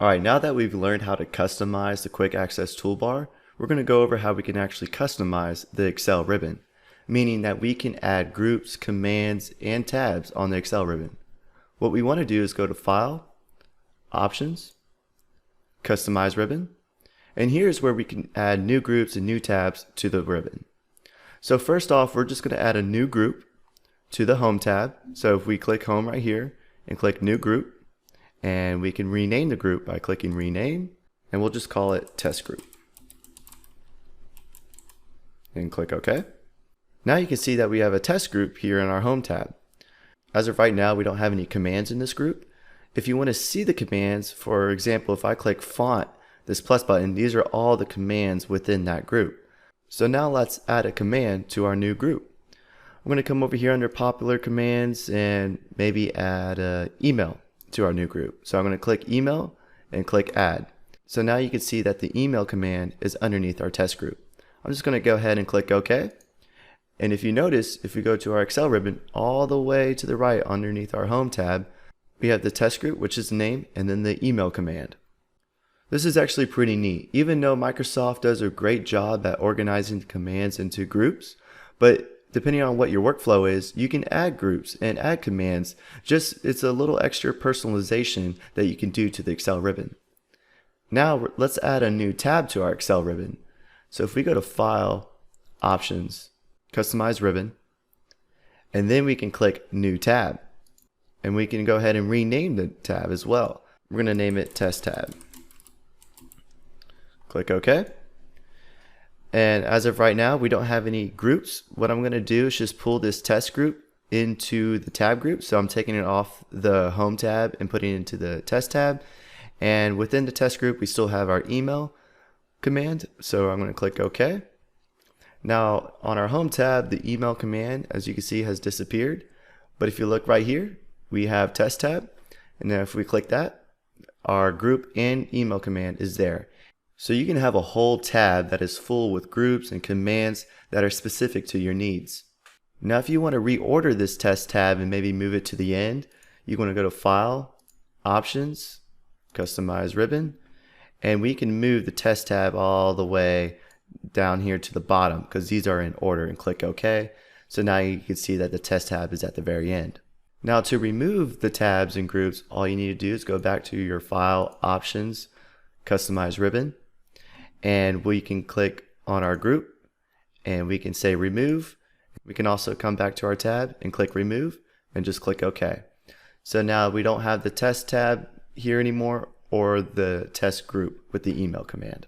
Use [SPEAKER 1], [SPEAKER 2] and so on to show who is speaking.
[SPEAKER 1] Alright, now that we've learned how to customize the Quick Access Toolbar, we're going to go over how we can actually customize the Excel ribbon, meaning that we can add groups, commands, and tabs on the Excel ribbon. What we want to do is go to File, Options, Customize Ribbon, and here's where we can add new groups and new tabs to the ribbon. So first off, we're just going to add a new group to the Home tab. So if we click Home right here and click New Group, and we can rename the group by clicking Rename, and we'll just call it Test Group. And click OK. Now you can see that we have a test group here in our Home tab. As of right now, we don't have any commands in this group. If you want to see the commands, for example, if I click Font, this plus button, these are all the commands within that group. So now let's add a command to our new group. I'm going to come over here under Popular Commands and maybe add an email to our new group. So I'm going to click Email and click Add. So now you can see that the email command is underneath our test group. I'm just going to go ahead and click OK. And if you notice, if we go to our Excel ribbon, all the way to the right underneath our Home tab, we have the test group, which is the name, and then the email command. This is actually pretty neat, even though Microsoft does a great job at organizing commands into groups, but depending on what your workflow is, you can add groups and add commands. Just it's a little extra personalization that you can do to the Excel ribbon. Now let's add a new tab to our Excel ribbon. So if we go to File, Options, Customize Ribbon, and then we can click New Tab. And we can go ahead and rename the tab as well. We're going to name it Test Tab. Click OK. And as of right now, we don't have any groups. What I'm going to do is just pull this test group into the tab group. So I'm taking it off the Home tab and putting it into the test tab. And within the test group, we still have our email command. So I'm going to click OK. Now on our Home tab, the email command, as you can see, has disappeared. But if you look right here, we have test tab. And then if we click that, our group and email command is there. So you can have a whole tab that is full with groups and commands that are specific to your needs. Now if you want to reorder this test tab and maybe move it to the end, you want to go to File, Options, Customize Ribbon, and we can move the test tab all the way down here to the bottom because these are in order, and click OK. So now you can see that the test tab is at the very end. Now to remove the tabs and groups, all you need to do is go back to your File, Options, Customize Ribbon, and we can click on our group and we can say remove. We can also come back to our tab and click remove and just click OK. So now we don't have the test tab here anymore or the test group with the email command.